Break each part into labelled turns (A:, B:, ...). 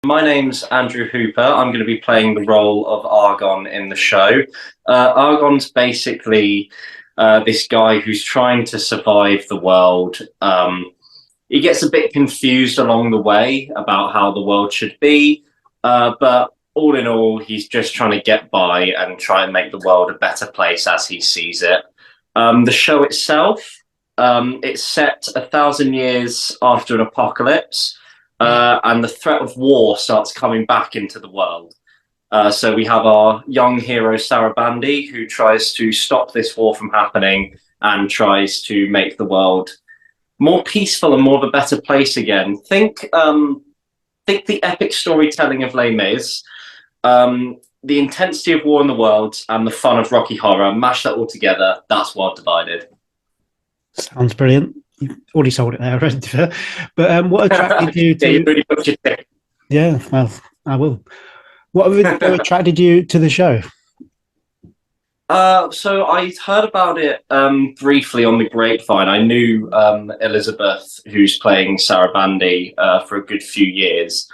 A: My name's Andrew Hooper. I'm going to be playing the role of Argon in the show. Argon's basically this guy who's trying to survive the world. He gets a bit confused along the way about how the world should be, but all in all, he's just trying to get by and try and make the world a better place as he sees it. The show itself, it's set 1,000 years after an apocalypse. And the threat of war starts coming back into the world. So we have our young hero Sarabandi, who tries to stop this war from happening and tries to make the world more peaceful and more of a better place again. Think the epic storytelling of Les Mis, the intensity of war in the world, and the fun of Rocky Horror. Mash that all together. That's World Divided.
B: Sounds brilliant. You've already sold it there already. But what attracted you to?
A: Yeah, you really put your thing.
B: Yeah, well, I will. What attracted you to the show?
A: So I heard about it briefly on the grapevine. I knew Elizabeth, who's playing Sarabandi, for a good few years.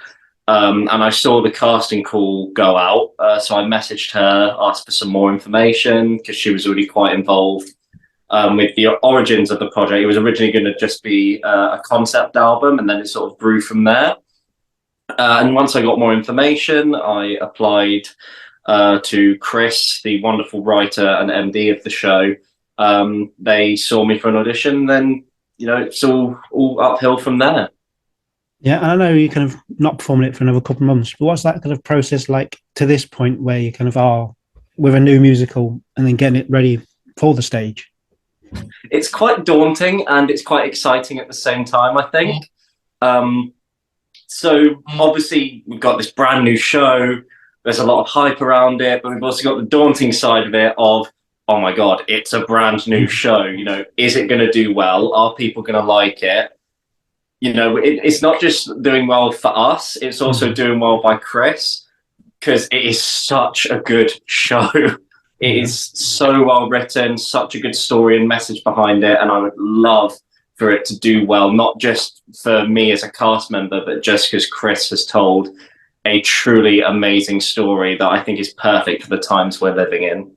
A: And I saw the casting call go out. So I messaged her, asked for some more information because she was already quite involved with the origins of the project. It was originally going to just be a concept album, and then it sort of grew from there. And once I got more information, I applied to Chris, the wonderful writer and MD of the show. They saw me for an audition, then it's all uphill from there.
B: Yeah, and I know you kind of not performing it for another couple of months, but what's that kind of process like to this point where you kind of are with a new musical and then getting it ready for the stage?
A: It's quite daunting and it's quite exciting at the same time, I think. So obviously we've got this brand new show. There's a lot of hype around it, but we've also got the daunting side of it of, oh my God, it's a brand new show. Is it going to do well? Are people going to like it? It's not just doing well for us. It's also doing well by Chris, because it is such a good show. It is so well written, such a good story and message behind it. And I would love for it to do well, not just for me as a cast member, but just because Chris has told a truly amazing story that I think is perfect for the times we're living in.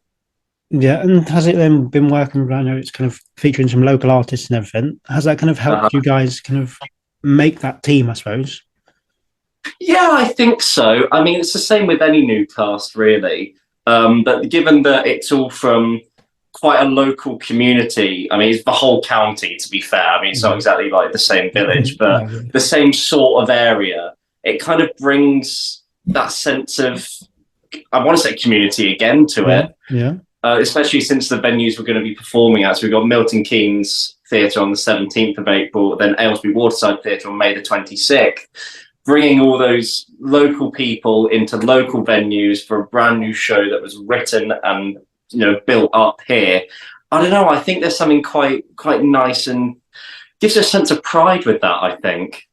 B: Yeah, and has it then been working around? It's kind of featuring some local artists and everything. Has that kind of helped you guys kind of make that team, I suppose?
A: Yeah, I think so. I mean, it's the same with any new cast, really. But given that it's all from quite a local community, I mean, it's the whole county, to be fair. I mean, it's not exactly like the same village, but the same sort of area. It kind of brings that sense of, I want to say community again to it.
B: Yeah.
A: Especially since the venues we're going to be performing at. So we've got Milton Keynes Theatre on the 17th of April, then Aylesbury Waterside Theatre on May the 26th. Bringing all those local people into local venues for a brand new show that was written and built up here. I don't know. I think there's something quite nice and gives a sense of pride with that, I think.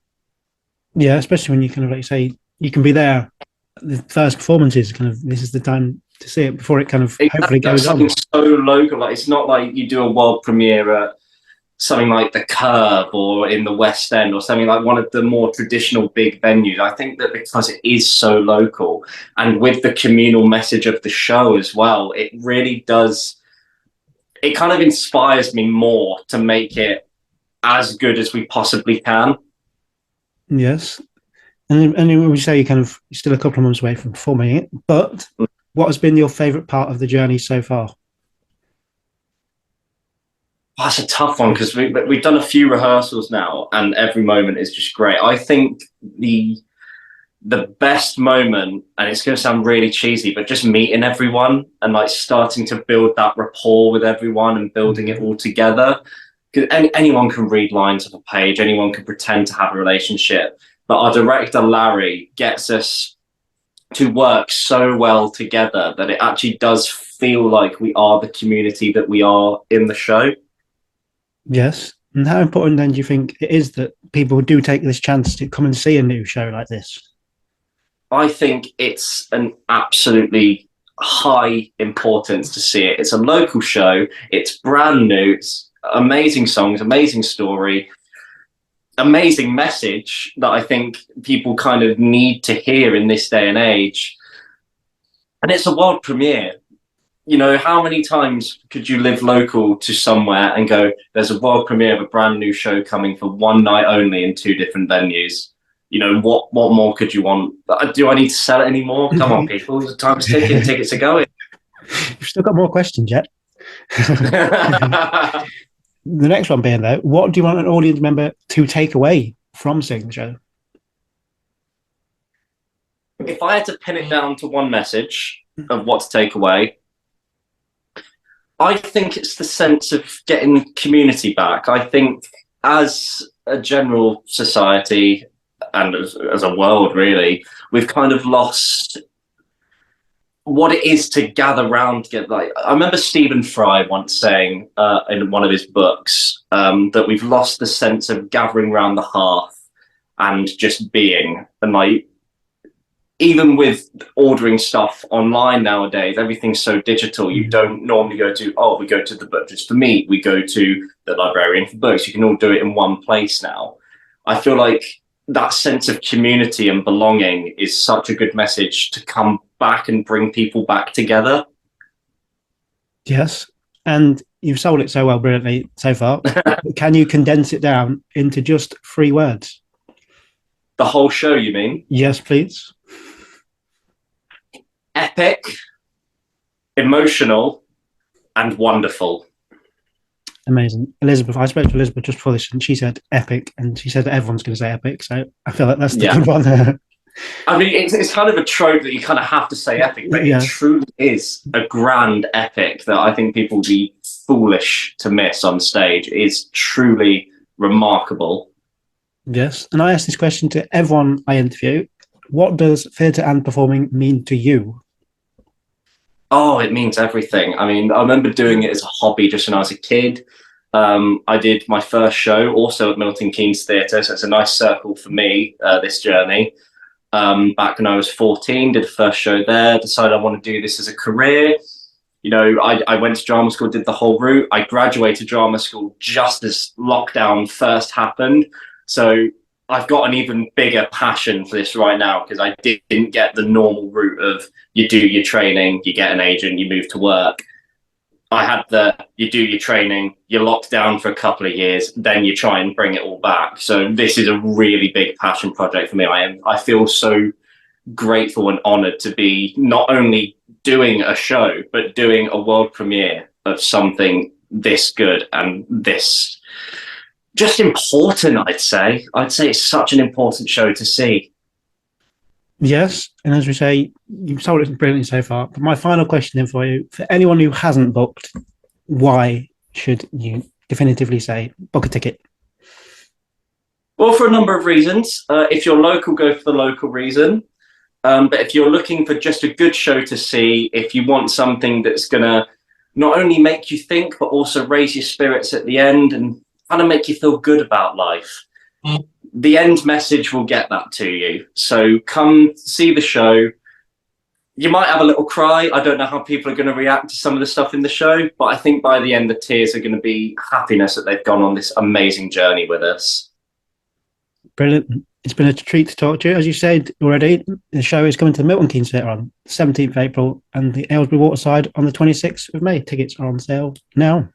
A: Yeah,
B: especially when you kind of like say you can be there. The first performance is kind of, this is the time to see it before it kind of hopefully goes on.
A: So local. Like, it's not like you do a world premiere at something like the Curve or in the West End or something like one of the more traditional big venues. I think that because it is so local and with the communal message of the show as well, it really does, it kind of inspires me more to make it as good as we possibly can.
B: Yes. And we say you're still a couple of months away from performing it, but what has been your favourite part of the journey so far?
A: That's a tough one because we've done a few rehearsals now and every moment is just great. I think the best moment, and it's going to sound really cheesy, but just meeting everyone and like starting to build that rapport with everyone and building it all together. Because anyone can read lines of a page, anyone can pretend to have a relationship, but our director Larry gets us to work so well together that it actually does feel like we are the community that we are in the show.
B: Yes. And how important then do you think it is that people do take this chance to come and see a new show like this?
A: I think it's an absolutely high importance to see it. It's a local show. It's brand new. It's amazing songs, amazing story. amazing message that I think people kind of need to hear in this day and age. And it's a world premiere. You know, how many times could you live local to somewhere and go, there's a world premiere of a brand new show coming for one night only in 2 different venues? You know, what more could you want? Do I need to sell it anymore? Come on, people. The time's ticking, tickets are going.
B: You've still got more questions yet. The next one being, though, what do you want an audience member to take away from seeing the show?
A: If I had to pin it down to one message of what to take away, I think it's the sense of getting community back. I think as a general society and as a world, really, we've kind of lost what it is to gather round together. Like, I remember Stephen Fry once saying in one of his books that we've lost the sense of gathering around the hearth and just being. And like, even with ordering stuff online nowadays, everything's so digital. You don't normally go to, we go to the butcher's for meat, we go to the librarian for books. You can all do it in one place now. I feel like that sense of community and belonging is such a good message to come back and bring people back together.
B: Yes. And you've sold it so well, brilliantly so far. Can you condense it down into just 3 words?
A: The whole show, you mean?
B: Yes, please.
A: Epic, emotional, and wonderful.
B: Amazing. Elizabeth, I spoke to Elizabeth just before this and she said epic, and she said that everyone's going to say epic, so I feel like that's the good one.
A: I mean, it's kind of a trope that you kind of have to say epic, but it truly is a grand epic that I think people would be foolish to miss on stage. It's truly remarkable.
B: Yes, and I ask this question to everyone I interview. What does theatre and performing mean to you?
A: Oh, it means everything. I mean, I remember doing it as a hobby just when I was a kid. I did my first show also at Milton Keynes Theatre, so it's a nice circle for me, this journey. Back when I was 14, did the first show there, decided I want to do this as a career. You know, I went to drama school, did the whole route. I graduated drama school just as lockdown first happened. So I've got an even bigger passion for this right now because I didn't get the normal route of you do your training, you get an agent, you move to work. I had you do your training, you're locked down for a couple of years, then you try and bring it all back. So this is a really big passion project for me. I feel so grateful and honored to be not only doing a show, but doing a world premiere of something this good and this just important, I'd say. I'd say it's such an important show to see.
B: Yes, and as we say, you've sold it brilliantly so far. But my final question then for you, for anyone who hasn't booked, why should you definitively say book a ticket?
A: Well, for a number of reasons. If you're local, go for the local reason. But if you're looking for just a good show to see, if you want something that's going to not only make you think, but also raise your spirits at the end and kind of make you feel good about life, the end message will get that to you. So come see the show. You might have a little cry. I don't know how people are going to react to some of the stuff in the show, but I think by the end, the tears are going to be happiness that they've gone on this amazing journey with us.
B: Brilliant. It's been a treat to talk to you. As you said already, the show is coming to the Milton Keynes Theatre on 17th of April and the Aylesbury Waterside on the 26th of May. Tickets are on sale now.